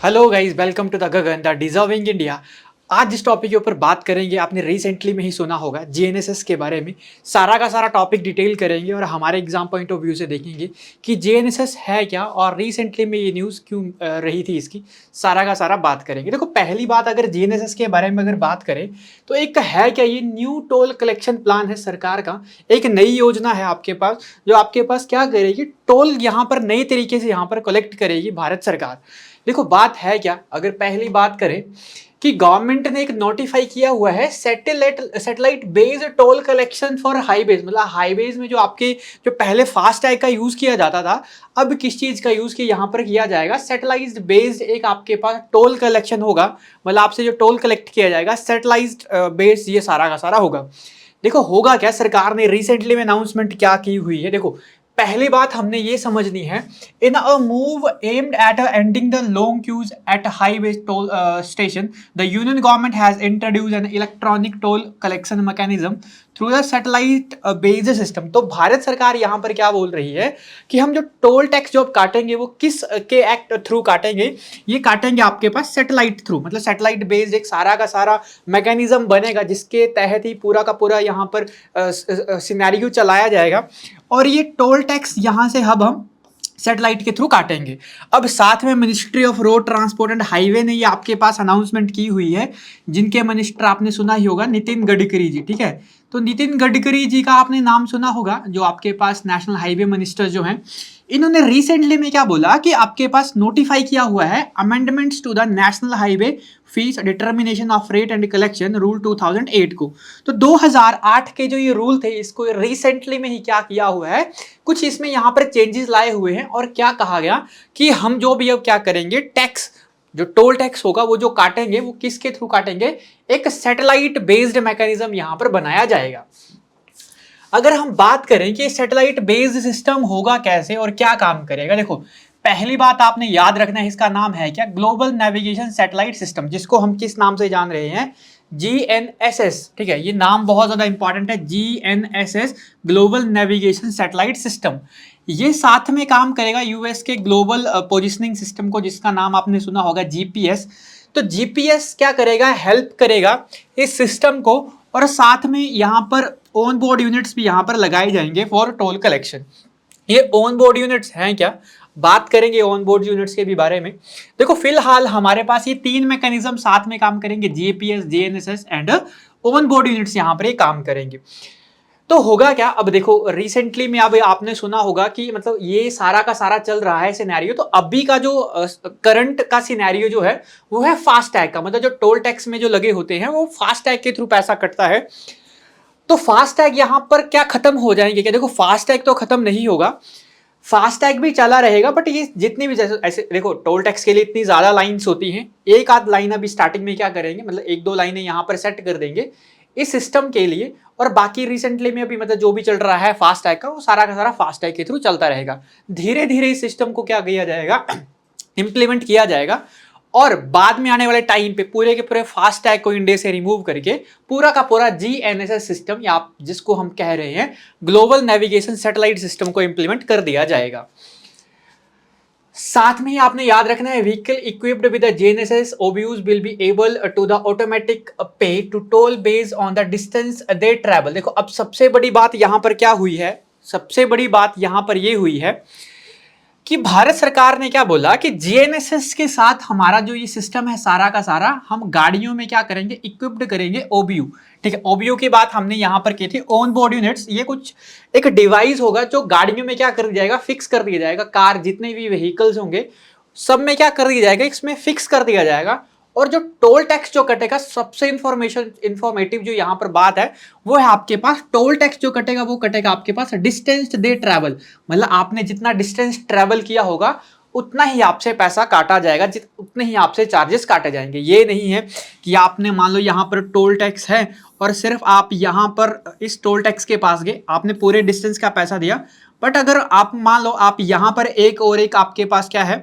Hello guys, welcome to the Gagan the deserving India. आज जिस topic के ऊपर बात करेंगे आपने रिसेंटली में ही सुना होगा जीएनएसएस के बारे में। सारा का सारा टॉपिक डिटेल करेंगे और हमारे एग्जाम पॉइंट ऑफ व्यू से देखेंगे कि जीएनएसएस है क्या और रिसेंटली में ये न्यूज़ क्यों रही थी इसकी। सारा का सारा बात करेंगे। देखो, पहली बात अगर जीएनएसएस के बारे में अगर बात करें तो एक है क्या, ये न्यू टोल कलेक्शन प्लान है सरकार का। एक नई योजना है आपके पास, जो आपके पास क्या करेगी, टोल यहाँ पर नई तरीके से यहाँ पर कलेक्ट करेगी भारत सरकार। देखो, बात है क्या, अगर पहली बात करें कि गवर्नमेंट ने एक नोटिफाई किया हुआ है satellite based toll collection for highways. मतलब हाईवेज में जो आपके जो पहले फास्ट टैग का यूज किया जाता था, अब किस चीज का यूज किया यहाँ पर किया जाएगा, सैटेलाइट बेस्ड एक आपके पास टोल कलेक्शन होगा। मतलब आपसे जो टोल कलेक्ट किया जाएगा सैटेलाइट बेस्ड, ये सारा का सारा होगा। देखो, होगा क्या, सरकार ने रिसेंटली में अनाउंसमेंट क्या की हुई है। देखो, पहली बात हमने ये समझनी है, in a move aimed at ending the long queues at highway toll station, the union government has introduced an electronic toll collection mechanism through the satellite based system. तो भारत सरकार यहाँ पर क्या बोल रही है कि हम जो टोल टैक्स जो काटेंगे वो किस के एक्ट थ्रू काटेंगे, ये काटेंगे आपके पास सैटेलाइट थ्रू। मतलब सैटेलाइट बेस्ड एक सारा का सारा मैकेनिज्म बनेगा जिसके तहत ही पूरा का पूरा यहाँ पर सिनेरियो चलाया जाएगा और ये टोल टैक्स यहाँ से अब हम सैटेलाइट के थ्रू काटेंगे। अब साथ में ministry of road transport and highway ने ये आपके पास अनाउंसमेंट की हुई है, जिनके मिनिस्टर आपने सुना ही होगा, नितिन गडकरी जी। ठीक है, तो नितिन गडकरी जी का आपने नाम सुना होगा, जो आपके पास नेशनल हाईवे मिनिस्टर जो हैं। इन्होंने रिसेंटली में क्या बोला कि आपके पास नोटिफाई किया हुआ है amendments to the national highway fees determination of rate and collection rule 2008 को। तो 2008 के जो ये रूल थे, इसको रिसेंटली में ही क्या किया हुआ है, कुछ इसमें यहाँ पर चेंजेस लाए हुए हैं। और क्या कहा गया कि हम जो भी अब क्या करेंगे, टैक्स जो टोल टैक्स होगा वो जो काटेंगे वो किसके थ्रू काटेंगे, एक सैटेलाइट बेस्ड मैकेनिज्म यहाँ पर बनाया जाएगा। अगर हम बात करें कि सैटेलाइट बेस्ड सिस्टम होगा कैसे और क्या काम करेगा, देखो पहली बात आपने याद रखना है, इसका नाम है क्या, ग्लोबल नेविगेशन सैटेलाइट सिस्टम, जिसको हम किस नाम से जान रहे हैं, जीएनएसएस। ठीक है, ये नाम बहुत ज्यादा इंपॉर्टेंट है, GNSS, global navigation satellite system. ये साथ में काम करेगा यूएस के ग्लोबल पोजिशनिंग सिस्टम को, जिसका नाम आपने सुना होगा जीपीएस। तो जीपीएस क्या करेगा, हेल्प करेगा इस सिस्टम को, और साथ में यहाँ पर ऑन बोर्ड यूनिट्स भी यहाँ पर लगाए जाएंगे फॉर टोल कलेक्शन। ये ऑन बोर्ड यूनिट्स हैं क्या, बात करेंगे ऑन बोर्ड यूनिट्स के भी बारे में। देखो, फिलहाल हमारे पास ये तीन मैकेनिज्म साथ में काम करेंगे, GPS, GNSS and on board units यहाँ पर ये काम करेंगे। तो होगा क्या, अब देखो रिसेंटली में अब आपने सुना होगा कि मतलब ये सारा का सारा चल रहा है सिनेरियो। तो अभी का जो करंट का सिनेरियो जो है वो है फास्ट टैग का। मतलब जो टोल टैक्स में जो लगे होते हैं वो फास्ट टैग के थ्रू पैसा कटता है। तो फास्ट टैग यहाँ पर क्या खत्म हो जाएंगे क्या, देखो फास्ट टैग तो खत्म नहीं होगा, फास्ट टैग भी चला रहेगा। बट ये जितनी भी जैसे ऐसे देखो, टोल टैक्स के लिए इतनी ज्यादा लाइन्स होती हैं, एक आध लाइन अभी स्टार्टिंग में क्या करेंगे, मतलब एक दो लाइनें यहाँ पर सेट कर देंगे इस सिस्टम के लिए, और बाकी रिसेंटली में अभी मतलब जो भी चल रहा है फास्ट टैग का, वो सारा का सारा फास्ट टैग के थ्रू चलता रहेगा। धीरे धीरे इस सिस्टम को क्या किया जाएगा, इंप्लीमेंट किया जाएगा, और बाद में आने वाले टाइम पे पूरे के पूरे फास्ट टैग को इंडिया से रिमूव करके पूरा का पूरा जीएनएसएस सिस्टम, या आप जिसको हम कह रहे हैं ग्लोबल नेविगेशन सैटेलाइट सिस्टम को इंप्लीमेंट कर दिया जाएगा। साथ में ही आपने याद रखना है, vehicle equipped with GNSS OBUs will be able to the automatic pay to toll based on the distance they travel. देखो, अब सबसे बड़ी बात यहां पर क्या हुई है, सबसे बड़ी बात यहां पर ये हुई है कि भारत सरकार ने क्या बोला कि जीएनएसएस के साथ हमारा जो ये सिस्टम है सारा का सारा, हम गाड़ियों में क्या करेंगे, इक्विप्ड करेंगे ओबीयू। ठीक है, ओबीयू की बात हमने यहाँ पर की थी, ऑन बोर्ड यूनिट्स। ये कुछ एक डिवाइस होगा जो गाड़ियों में क्या कर दिया जाएगा, फिक्स कर दिया जाएगा। कार जितने भी व्हीकल्स होंगे सब में क्या कर दिया जाएगा, इसमें फिक्स कर दिया जाएगा। और जो टोल टैक्स जो कटेगा, सबसे इंफॉर्मेटिव जो यहाँ पर बात है वो है आपके पास, टोल टैक्स जो कटेगा वो कटेगा आपके पास डिस्टेंस दे ट्रैवल। मतलब आपने जितना डिस्टेंस ट्रैवल किया होगा उतना ही आपसे पैसा काटा जाएगा, उतने ही आपसे चार्जेस काटे जाएंगे। ये नहीं है कि आपने मान लो यहाँ पर टोल टैक्स है और सिर्फ आप यहाँ पर इस टोल टैक्स के पास गए, आपने पूरे डिस्टेंस का पैसा दिया, बट अगर आप मान लो आप यहाँ पर एक और एक आपके पास क्या है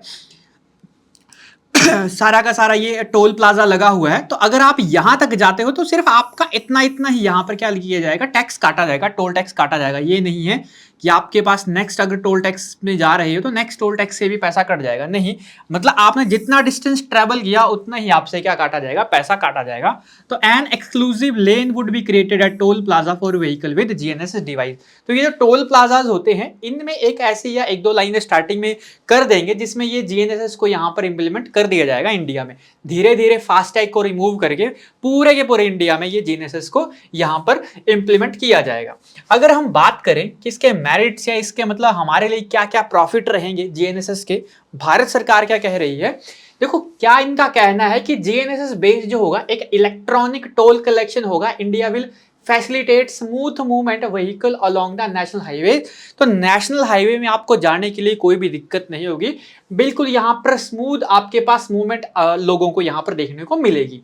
सारा का सारा ये टोल प्लाजा लगा हुआ है, तो अगर आप यहां तक जाते हो तो सिर्फ आपका इतना इतना ही यहां पर क्या किया जाएगा, टैक्स काटा जाएगा, टोल टैक्स काटा जाएगा। ये नहीं है कि आपके पास नेक्स्ट अगर टोल टैक्स में जा रहे हो तो नेक्स्ट टोल टैक्स से भी पैसा कट जाएगा, नहीं, मतलब आपने जितना डिस्टेंस ट्रेवल किया उतना ही आपसे क्या काटा जाएगा, पैसा काटा जाएगा। तो an exclusive lane would be created at toll plaza for vehicle with GNSS device. तो ये जो टोल प्लाजाज होते हैं इनमें एक ऐसी या एक दो लाइनें स्टार्टिंग में कर देंगे जिसमें ये जीएनएसएस को यहाँ पर इंप्लीमेंट कर दिया जाएगा इंडिया में। धीरे धीरे फास्टैग को रिमूव करके पूरे के पूरे इंडिया में ये जीएनएसएस को यहाँ पर इंप्लीमेंट किया जाएगा। अगर हम बात करें कि इसके मेरिट्स या इसके मतलब हमारे लिए क्या क्या प्रॉफिट रहेंगे जीएनएसएस के, भारत सरकार क्या कह रही है, देखो क्या इनका कहना है कि जीएनएसएस बेस्ड जो होगा एक इलेक्ट्रॉनिक टोल कलेक्शन होगा, India will facilitate smooth movement vehicle along the national highway. तो नेशनल हाईवे में आपको जाने के लिए कोई भी दिक्कत नहीं होगी, बिल्कुल यहाँ पर स्मूथ आपके पास मूवमेंट लोगों को यहाँ पर देखने को मिलेगी।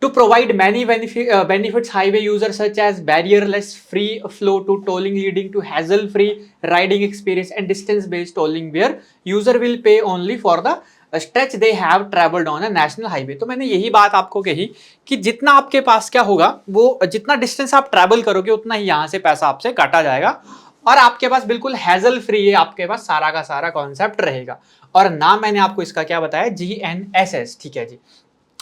To provide many benefits, highway users such as barrier-less free flow to tolling, leading to hassle-free riding experience and distance-based tolling, where user will pay only for the stretch they have traveled on a national highway। तो मैंने यही बात आपको कही कि जितना आपके पास क्या होगा, वो जितना डिस्टेंस आप ट्रैवल करोगे उतना ही यहाँ से पैसा आपसे काटा जाएगा और आपके पास बिल्कुल हैजल फ्री है, आपके पास सारा का सारा कॉन्सेप्ट रहेगा। और नाम मैंने आपको इसका क्या बताया, जीएनएसएस, ठीक है जी।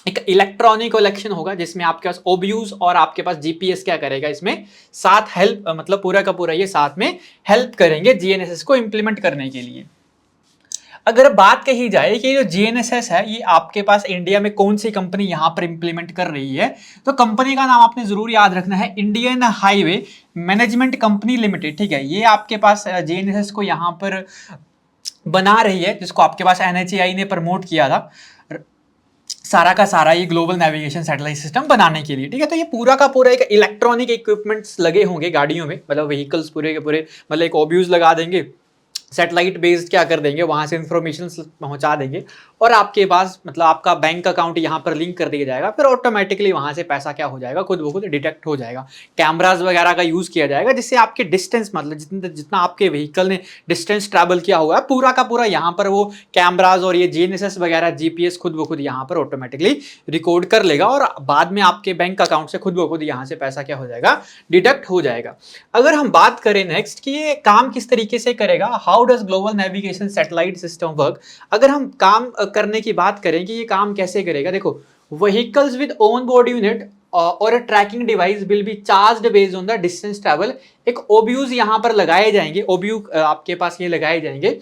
एक इलेक्ट्रॉनिक कलेक्शन होगा जिसमें आपके पास ओब्यूज और आपके पास जीपीएस क्या करेगा, इसमें साथ हेल्प, मतलब पूरा का पूरा ये साथ में हेल्प करेंगे जीएनएसएस को इंप्लीमेंट करने के लिए। अगर बात कही जाए कि जो जीएनएसएस है ये आपके पास इंडिया में कौन सी कंपनी यहाँ पर इंप्लीमेंट कर रही है, तो कंपनी का नाम आपने जरूर याद रखना है, Indian highway management company limited, ठीक है। ये आपके पास जीएनएसएस को यहाँ पर बना रही है, जिसको आपके पास एनएचएआई ने प्रमोट किया था सारा का सारा ये ग्लोबल नेविगेशन सैटेलाइट सिस्टम बनाने के लिए, ठीक है। तो ये पूरा का पूरा एक इलेक्ट्रॉनिक इक्विपमेंट्स लगे होंगे गाड़ियों में, मतलब व्हीकल्स पूरे के पूरे, मतलब एक ओब्यूज लगा देंगे, सैटेलाइट बेस्ड क्या कर देंगे, वहां से इंफॉर्मेशन पहुंचा देंगे और आपके पास मतलब आपका बैंक अकाउंट यहाँ पर लिंक कर दिया जाएगा, फिर ऑटोमेटिकली वहां से पैसा क्या हो जाएगा, खुद ब खुद डिटेक्ट हो जाएगा। कैमराज वगैरह का यूज किया जाएगा जिससे आपके डिस्टेंस, मतलब जितना आपके व्हीकल ने डिस्टेंस ट्रैवल किया हुआ है पूरा का पूरा यहाँ पर वो कैमराज और ये जीएनएसएस वगैरह जीपीएस खुद ब खुद यहाँ पर ऑटोमेटिकली रिकॉर्ड कर लेगा और बाद में आपके बैंक अकाउंट से खुद ब खुद यहाँ से पैसा क्या हो जाएगा, डिडक्ट हो जाएगा। अगर हम बात करें नेक्स्ट कि ये काम किस तरीके से करेगा, how does global navigation satellite system work, अगर हम काम करने की बात करें कि ये काम कैसे करेगा, देखो vehicles with on board unit और tracking device will be charged based on the distance travel. एक ओब्यूज यहाँ पर लगाए जाएंगे, ओब्यू आपके पास ये लगाए जाएंगे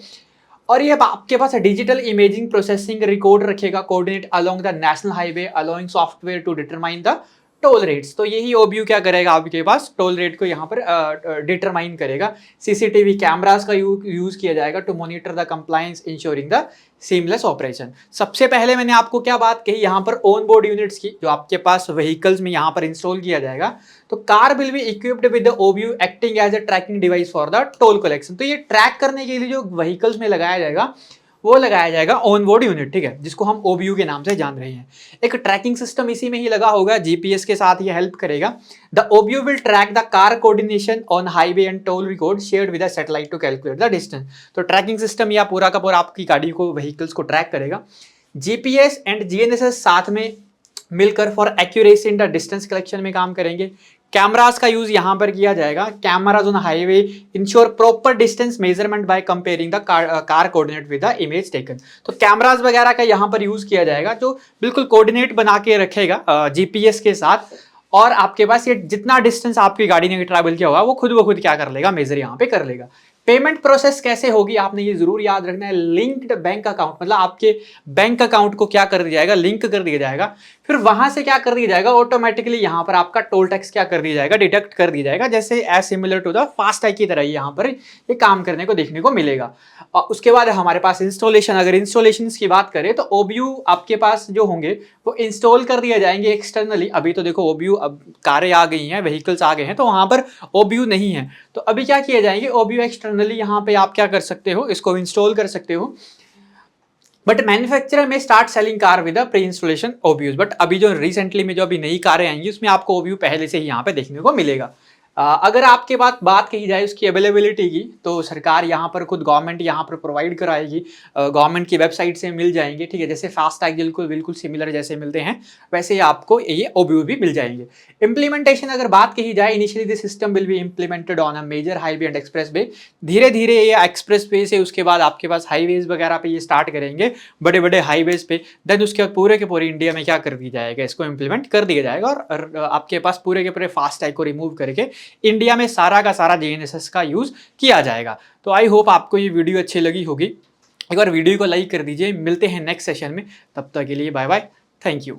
और ये आपके पास डिजिटल इमेजिंग प्रोसेसिंग रिकॉर्ड रखेगा, coordinate along the national highway allowing software to determine the toll rates. तो यही ओब्यू क्या करेगा, आपके पास टोल रेट को यहाँ पर डिटरमाइन करेगा। सीसीटीवी कैमरास का यूज किया जाएगा to monitor the compliance ensuring the seamless operation. सबसे पहले मैंने आपको क्या बात कही यहाँ पर ऑन बोर्ड यूनिट्स की, जो आपके पास व्हीकल्स में यहाँ पर इंस्टॉल किया जाएगा। तो car will be equipped with the OBU acting as a tracking device for the toll collection. तो ये ट्रैक करने के लिए जो व्हीकल्स में लगाया जाएगा वो लगाया जाएगा ऑन बोर्ड यूनिट, ठीक है, जिसको हम ओबीयू के नाम से जान रहे हैं। एक ट्रैकिंग सिस्टम इसी में ही लगा होगा, जीपीएस के साथ ये हेल्प करेगा। The OBU will track the car coordination on highway and toll record shared with the satellite to calculate the distance. तो ट्रैकिंग सिस्टम या पूरा का पूरा आपकी गाड़ी को, व्हीकल्स को ट्रैक करेगा। जीपीएस एंड जीएनएसएस साथ में मिलकर for accuracy in the distance collection में काम करेंगे। कैमरास का यूज यहां पर किया जाएगा। Cameras on highway ensure proper distance measurement by comparing the car coordinate with the image taken. तो कैमराज वगैरह का यहां पर यूज किया जाएगा जो बिल्कुल कोऑर्डिनेट बना के रखेगा जीपीएस के साथ, और आपके पास ये जितना डिस्टेंस आपकी गाड़ी ने ट्रैवल किया होगा वो खुद ब खुद क्या कर लेगा, मेजर यहाँ पे कर लेगा। पेमेंट प्रोसेस कैसे होगी, आपने ये जरूर याद रखना है। लिंक्ड बैंक अकाउंट, मतलब आपके बैंक अकाउंट को क्या कर दिया जाएगा, लिंक कर दिया जाएगा। फिर वहां से क्या कर दिया जाएगा, ऑटोमेटिकली यहाँ पर आपका टोल टैक्स क्या कर दिया जाएगा, डिडक्ट कर दिया जाएगा। जैसे as similar to the FASTag की तरह यहाँ पर ये काम करने को देखने को मिलेगा। और उसके बाद हमारे पास इंस्टॉलेशन, अगर इंस्टॉलेशन की बात करें तो ओबीयू आपके पास जो होंगे वो इंस्टॉल कर दिए जाएंगे एक्सटर्नली। अभी तो देखो ओबीयू, अब कारें आ गई हैं, व्हीकल्स आ गए हैं, तो वहां पर ओबीयू नहीं है। तो अभी क्या किए जाएंगे, ओबीयू एक्सटर्नली यहाँ पे आप क्या कर सकते हो, इसको इंस्टॉल कर सकते हो। बट मैन्युफैक्चरर में start selling car with pre installation OBUs. But अभी जो रिसेंटली में जो अभी नई कारें आएंगी उसमें आपको ओबीयू पहले से ही यहाँ पे देखने को मिलेगा। अगर आपके पास बात कही जाए उसकी अवेलेबिलिटी की, तो सरकार यहाँ पर खुद गवर्नमेंट यहाँ पर प्रोवाइड कराएगी, गवर्नमेंट की वेबसाइट से मिल जाएंगे, ठीक है। जैसे फास्टैग बिल्कुल बिल्कुल सिमिलर जैसे मिलते हैं वैसे ही आपको ये ओबीयू भी मिल जाएंगे। इम्प्लीमेंटेशन अगर बात कही जाए, initially the system will be implemented on a major highway and expressway. धीरे धीरे ये एक्सप्रेस वे से उसके बाद आपके पास हाईवेज वगैरह पे ये स्टार्ट करेंगे, बड़े बड़े हाईवेज पे। देन उसके बाद पूरे के पूरे इंडिया में क्या कर दिया जाएगा, इसको इम्प्लीमेंट कर दिया जाएगा और आपके पास पूरे के पूरे फास्टैग को रिमूव करके इंडिया में सारा का सारा जीएनएसएस का यूज किया जाएगा। तो आई होप आपको ये वीडियो अच्छी लगी होगी। एक बार वीडियो को लाइक कर दीजिए। मिलते हैं नेक्स्ट सेशन में, तब तक के लिए बाय बाय, थैंक यू।